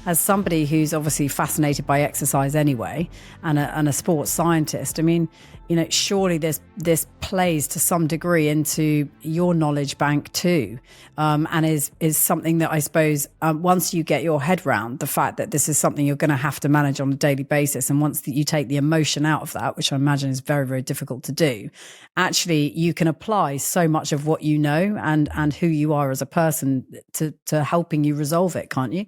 as somebody who's obviously fascinated by exercise anyway, and a sports scientist, I mean, surely this plays to some degree into your knowledge bank too, and is something that I suppose once you get your head round the fact that this is something you're going to have to manage on a daily basis, and once you take the emotion out of that, which I imagine is very, very difficult to do, actually you can apply so much of what you know and who you are as a person to helping you resolve it, can't you?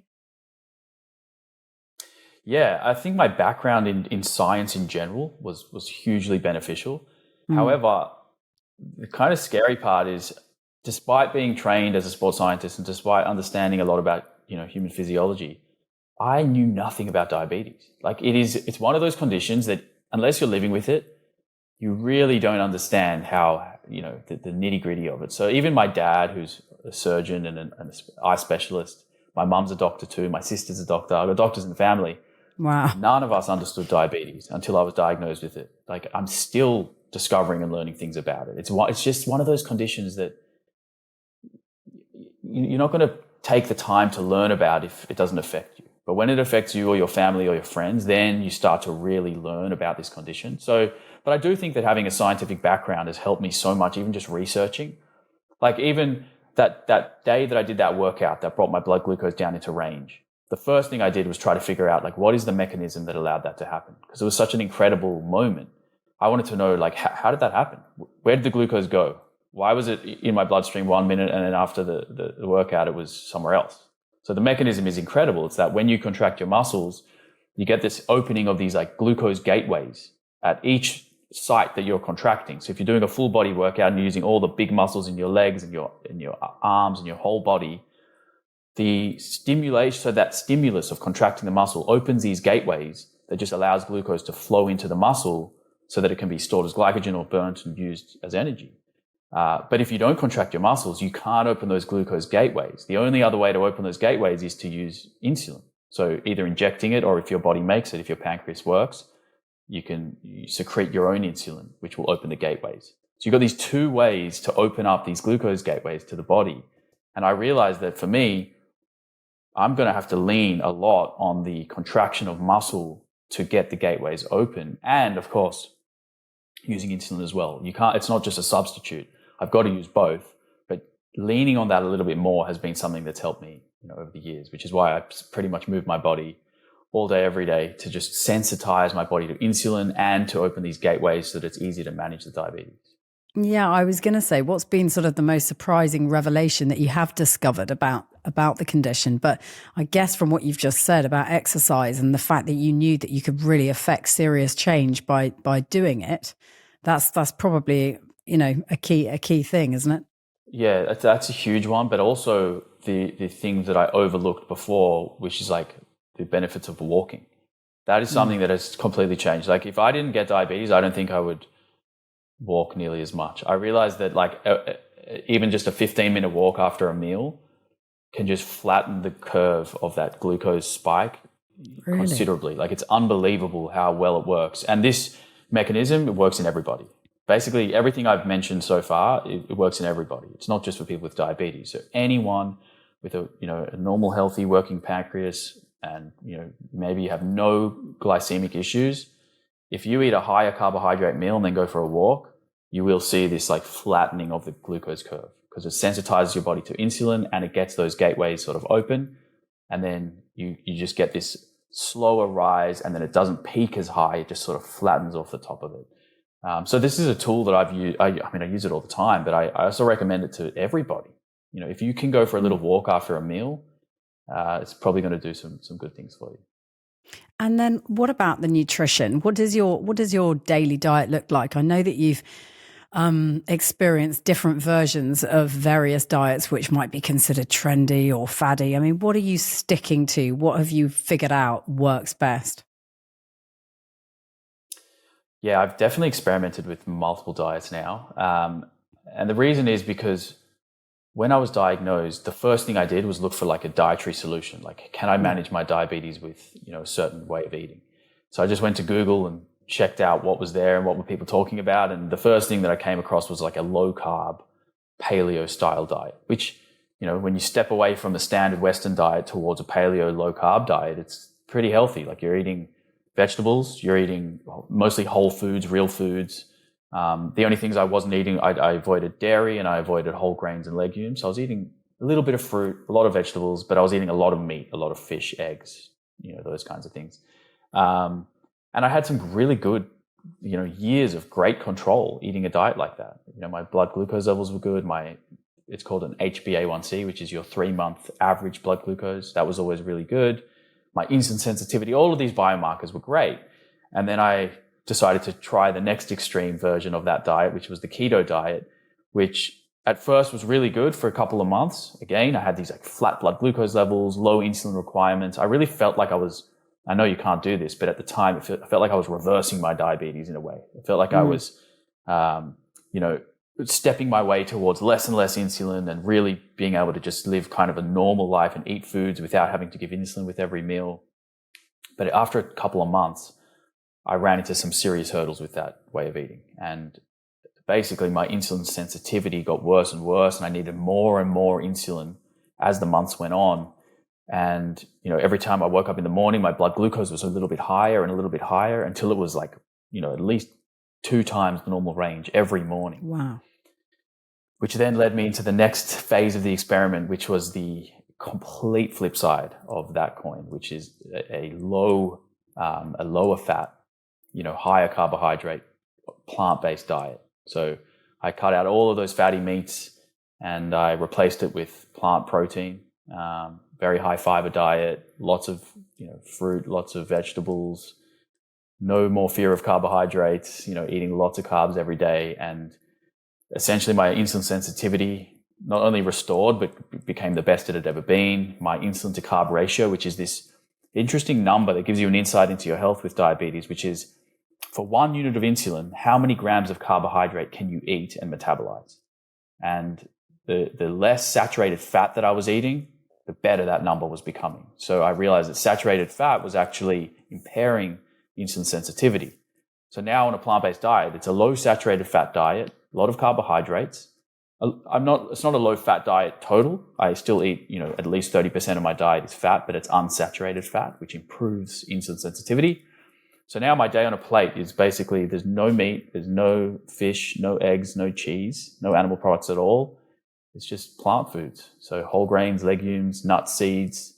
Yeah, I think my background in science in general was hugely beneficial. However, the kind of scary part is, despite being trained as a sports scientist and despite understanding a lot about human physiology, I knew nothing about diabetes. Like it's one of those conditions that unless you're living with it, you really don't understand how the nitty gritty of it. So even my dad, who's a surgeon and an eye specialist, my mum's a doctor too, my sister's a doctor, I've got doctors in the family. Wow. None of us understood diabetes until I was diagnosed with it. Like, I'm still discovering and learning things about it. It's just one of those conditions that you're not going to take the time to learn about if it doesn't affect you. But when it affects you or your family or your friends, then you start to really learn about this condition. So, but I do think that having a scientific background has helped me so much, even just researching. Like even that day that I did that workout that brought my blood glucose down into range, the first thing I did was try to figure out, like, what is the mechanism that allowed that to happen? Because it was such an incredible moment. I wanted to know, like, how did that happen? Where did the glucose go? Why was it in my bloodstream 1 minute and then after the workout it was somewhere else? So the mechanism is incredible. It's that when you contract your muscles, you get this opening of these like glucose gateways at each site that you're contracting. So if you're doing a full body workout and you're using all the big muscles in your legs and your arms and your whole body, the stimulation, so that stimulus of contracting the muscle opens these gateways that just allows glucose to flow into the muscle so that it can be stored as glycogen or burnt and used as energy. But if you don't contract your muscles, you can't open those glucose gateways. The only other way to open those gateways is to use insulin. So either injecting it, or if your body makes it, if your pancreas works, you secrete your own insulin, which will open the gateways. So you've got these two ways to open up these glucose gateways to the body. And I realized that for me, I'm going to have to lean a lot on the contraction of muscle to get the gateways open. And of course, using insulin as well. It's not just a substitute. I've got to use both, but leaning on that a little bit more has been something that's helped me, over the years, which is why I pretty much move my body all day, every day to just sensitize my body to insulin and to open these gateways so that it's easy to manage the diabetes. Yeah, I was going to say, what's been sort of the most surprising revelation that you have discovered about the condition? But I guess from what you've just said about exercise and the fact that you knew that you could really affect serious change by doing it, that's probably, a key thing, isn't it? Yeah, that's a huge one. But also the thing that I overlooked before, which is like the benefits of walking. That is something that has completely changed. Like if I didn't get diabetes, I don't think I would walk nearly as much. I realized that even just a 15-minute walk after a meal can just flatten the curve of that glucose spike considerably. Like it's unbelievable how well it works. And this mechanism, it works in everybody. Basically, everything I've mentioned so far, it works in everybody. It's not just for people with diabetes. So anyone with a normal, healthy, working pancreas, and maybe you have no glycemic issues, if you eat a higher carbohydrate meal and then go for a walk, you will see this like flattening of the glucose curve because it sensitizes your body to insulin and it gets those gateways sort of open. And then you just get this slower rise, and then it doesn't peak as high. It just sort of flattens off the top of it. So this is a tool that I've used. I use it all the time, but I also recommend it to everybody. If you can go for a little walk after a meal, it's probably going to do some good things for you. And then what about the nutrition? What does your daily diet look like? I know that you've experienced different versions of various diets which might be considered trendy or faddy. I mean, what are you sticking to? What have you figured out works best? Yeah, I've definitely experimented with multiple diets now. And the reason is because when I was diagnosed, the first thing I did was look for like a dietary solution. Like, can I manage my diabetes with, a certain way of eating? So I just went to Google and checked out what was there and what were people talking about. And the first thing that I came across was like a low carb paleo style diet, which when you step away from the standard Western diet towards a paleo low carb diet, it's pretty healthy. Like you're eating vegetables, you're eating mostly whole foods, real foods. The only things I wasn't eating, I avoided dairy and I avoided whole grains and legumes. So I was eating a little bit of fruit, a lot of vegetables, but I was eating a lot of meat, a lot of fish, eggs, those kinds of things. And I had some really good, years of great control eating a diet like that. My blood glucose levels were good. It's called an HbA1c, which is your 3-month average blood glucose. That was always really good. My insulin sensitivity, all of these biomarkers were great. And then I decided to try the next extreme version of that diet, which was the keto diet, which at first was really good for a couple of months. Again, I had these like flat blood glucose levels, low insulin requirements. I really felt like I know you can't do this, but at the time I felt like I was reversing my diabetes in a way. It felt like I was, stepping my way towards less and less insulin and really being able to just live kind of a normal life and eat foods without having to give insulin with every meal. But after a couple of months, I ran into some serious hurdles with that way of eating. And basically my insulin sensitivity got worse and worse, and I needed more and more insulin as the months went on. And, every time I woke up in the morning, my blood glucose was a little bit higher and a little bit higher until it was like, at least 2 times the normal range every morning. Wow. Which then led me into the next phase of the experiment, which was the complete flip side of that coin, which is a lower fat, higher carbohydrate, plant-based diet. So I cut out all of those fatty meats and I replaced it with plant protein, very high fiber diet, lots of fruit, lots of vegetables, no more fear of carbohydrates, eating lots of carbs every day. And essentially my insulin sensitivity not only restored, but became the best it had ever been. My insulin to carb ratio, which is this interesting number that gives you an insight into your health with diabetes, which is for 1 unit of insulin, how many grams of carbohydrate can you eat and metabolize? And the less saturated fat that I was eating, the better that number was becoming. So I realized that saturated fat was actually impairing insulin sensitivity. So now on a plant-based diet, it's a low saturated fat diet, a lot of carbohydrates. It's not a low fat diet total. I still eat, at least 30% of my diet is fat, but it's unsaturated fat, which improves insulin sensitivity. So now my day on a plate is basically there's no meat, there's no fish, no eggs, no cheese, no animal products at all. It's just plant foods. So whole grains, legumes, nuts, seeds,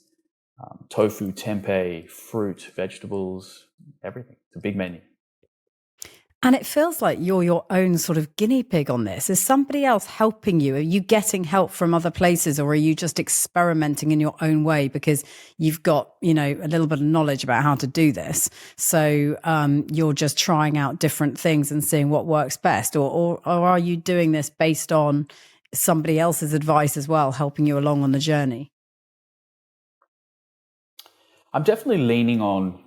tofu, tempeh, fruit, vegetables, everything. It's a big menu. And it feels like you're your own sort of guinea pig on this. Is somebody else helping you? Are you getting help from other places, or are you just experimenting in your own way because you've got, a little bit of knowledge about how to do this? So you're just trying out different things and seeing what works best, or are you doing this based on somebody else's advice as well, helping you along on the journey? I'm definitely leaning on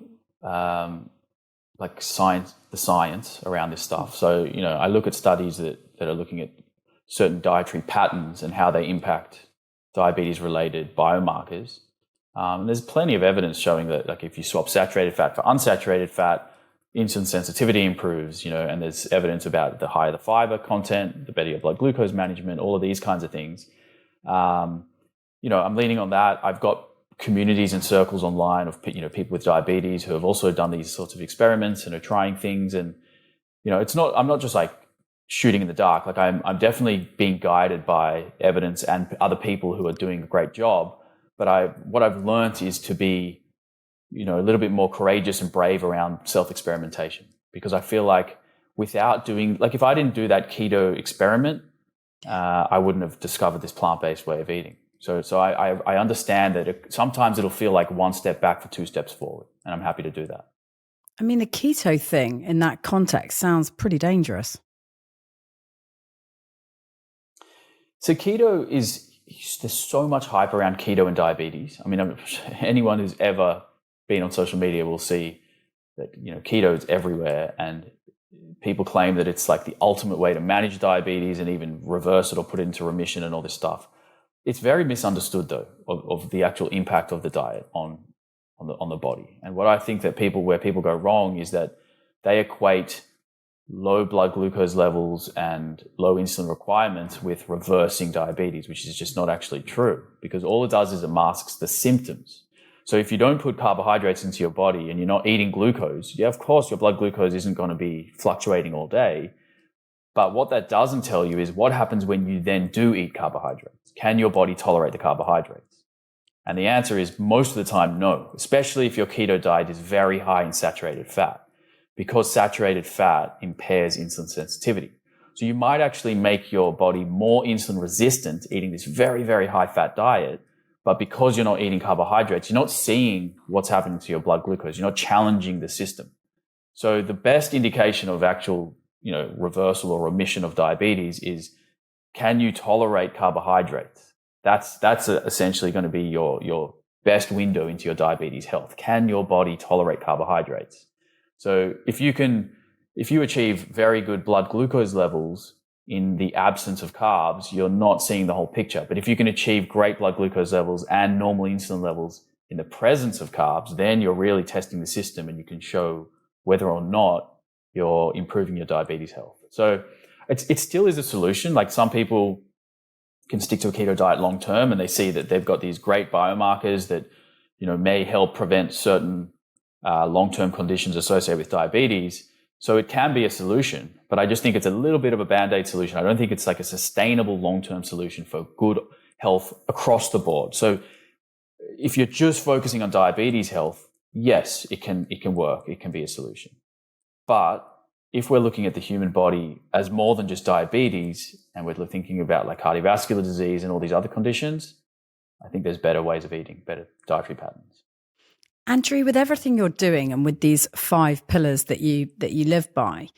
the science around this stuff. So, I look at studies that are looking at certain dietary patterns and how they impact diabetes-related biomarkers. And there's plenty of evidence showing that, like, if you swap saturated fat for unsaturated fat, insulin sensitivity improves, and there's evidence about the higher the fiber content, the better your blood glucose management, all of these kinds of things. I'm leaning on that. I've got communities and circles online of people with diabetes who have also done these sorts of experiments and are trying things. And I'm not just like shooting in the dark. Like I'm definitely being guided by evidence and other people who are doing a great job. But what I've learned is to be a little bit more courageous and brave around self-experimentation, because I feel like if I didn't do that keto experiment, I wouldn't have discovered this plant-based way of eating. So I understand that sometimes it'll feel like one step back for 2 steps forward, and I'm happy to do that. I mean, the keto thing in that context sounds pretty dangerous. So keto there's so much hype around keto and diabetes. I mean, anyone who's ever been on social media will see that, keto is everywhere, and people claim that it's like the ultimate way to manage diabetes and even reverse it or put it into remission and all this stuff. It's very misunderstood, though, of the actual impact of the diet on the body. And what I think that where people go wrong is that they equate low blood glucose levels and low insulin requirements with reversing diabetes, which is just not actually true, because all it does is it masks the symptoms. So if you don't put carbohydrates into your body and you're not eating glucose, yeah, of course your blood glucose isn't going to be fluctuating all day. But what that doesn't tell you is what happens when you then do eat carbohydrates. Can your body tolerate the carbohydrates? And the answer is most of the time, no, especially if your keto diet is very high in saturated fat, because saturated fat impairs insulin sensitivity. So you might actually make your body more insulin resistant eating this very, very high fat diet. But because you're not eating carbohydrates, you're not seeing what's happening to your blood glucose. You're not challenging the system. So the best indication of actual, reversal or remission of diabetes is, can you tolerate carbohydrates? That's essentially going to be your best window into your diabetes health. Can your body tolerate carbohydrates? So if you achieve very good blood glucose levels in the absence of carbs, you're not seeing the whole picture. But if you can achieve great blood glucose levels and normal insulin levels in the presence of carbs, then you're really testing the system and you can show whether or not you're improving your diabetes health. So it still is a solution. Like, some people can stick to a keto diet long term and they see that they've got these great biomarkers that, may help prevent certain long-term conditions associated with diabetes. So it can be a solution, but I just think it's a little bit of a Band-Aid solution. I don't think it's like a sustainable long-term solution for good health across the board. So if you're just focusing on diabetes health, yes, it can work. It can be a solution. But if we're looking at the human body as more than just diabetes, and we're thinking about like cardiovascular disease and all these other conditions, I think there's better ways of eating, better dietary patterns. Andrew, with everything you're doing and with these 5 pillars that you live by,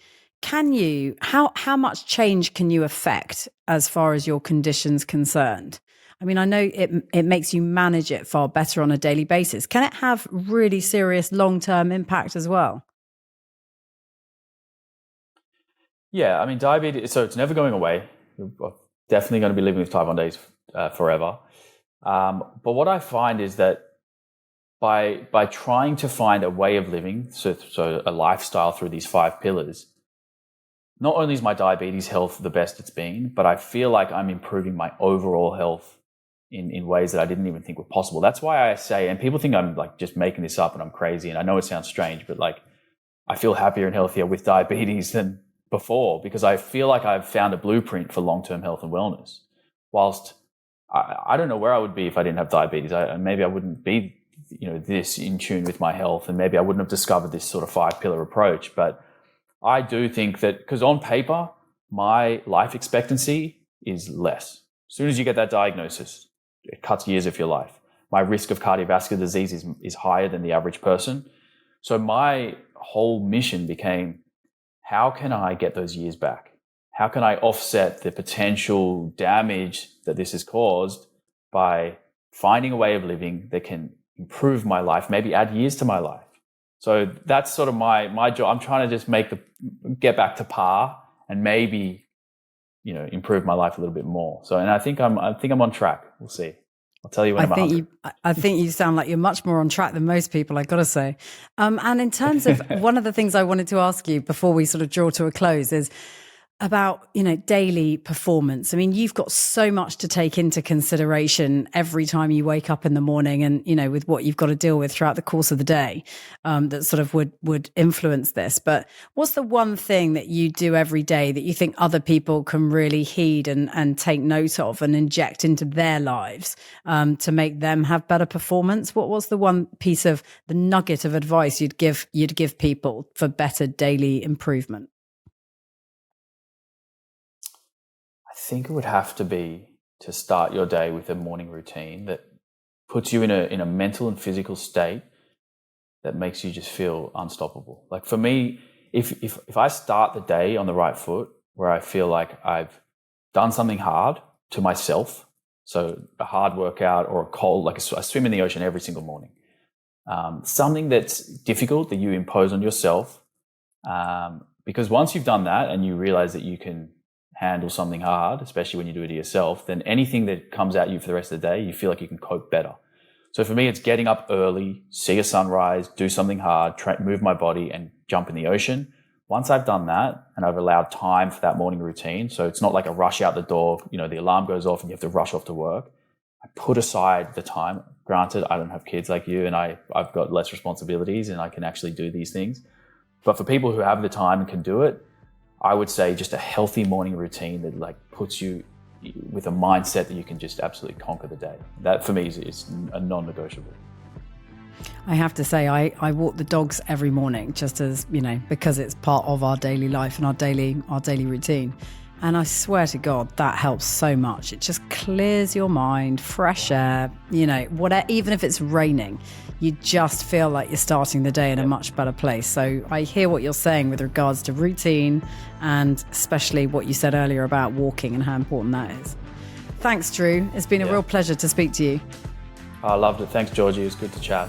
how much change can you affect as far as your condition's concerned? I mean, I know it makes you manage it far better on a daily basis. Can it have really serious long-term impact as well? Yeah, I mean, diabetes, so it's never going away. You're definitely going to be living with type 1 diabetes forever. But what I find is that by trying to find a way of living, so a lifestyle through these 5 pillars, not only is my diabetes health the best it's been, but I feel like I'm improving my overall health in ways that I didn't even think were possible. That's why I say, and people think I'm like just making this up and I'm crazy, and I know it sounds strange, but like, I feel happier and healthier with diabetes than before, because I feel like I've found a blueprint for long-term health and wellness. Whilst I don't know where I would be if I didn't have diabetes. Maybe I wouldn't be this in tune with my health, and maybe I wouldn't have discovered this sort of 5-pillar approach. But I do think that, because on paper, my life expectancy is less. As soon as you get that diagnosis, it cuts years of your life. My risk of cardiovascular disease is higher than the average person. So my whole mission became, how can I get those years back? How can I offset the potential damage that this has caused by finding a way of living that can improve my life, maybe add years to my life? So that's sort of my job. I'm trying to just get back to par and maybe, improve my life a little bit more. So, and I think I'm on track. We'll see. I'll tell you when I'm 100. I think you sound like you're much more on track than most people, I've got to say. And in terms of one of the things I wanted to ask you before we sort of draw to a close is about, daily performance. I mean, you've got so much to take into consideration every time you wake up in the morning and, with what you've got to deal with throughout the course of the day, that sort of would influence this. But what's the one thing that you do every day that you think other people can really heed and take note of and inject into their lives, to make them have better performance? What was the one piece of the nugget of advice you'd give people for better daily improvement? I think it would have to be to start your day with a morning routine that puts you in a mental and physical state that makes you just feel unstoppable. Like for me, if I start the day on the right foot, where I feel like I've done something hard to myself, so a hard workout or a cold, like I swim in the ocean every single morning, something that's difficult that you impose on yourself, because once you've done that and you realize that you can handle something hard, especially when you do it to yourself, then anything that comes at you for the rest of the day, you feel like you can cope better. So for me, it's getting up early, see a sunrise, do something hard, move my body and jump in the ocean. Once I've done that and I've allowed time for that morning routine, so it's not like a rush out the door, the alarm goes off and you have to rush off to work. I put aside the time. Granted, I don't have kids like you, and I've got less responsibilities and I can actually do these things. But for people who have the time and can do it, I would say just a healthy morning routine that like puts you with a mindset that you can just absolutely conquer the day. That for me is a non-negotiable. I have to say, I walk the dogs every morning just as, because it's part of our daily life and our daily routine. And I swear to God, that helps so much. It just clears your mind, fresh air, whatever, even if it's raining, you just feel like you're starting the day in a much better place. So I hear what you're saying with regards to routine, and especially what you said earlier about walking and how important that is. Thanks, Drew. It's been a real pleasure to speak to you. I loved it. Thanks, Georgie. It was good to chat.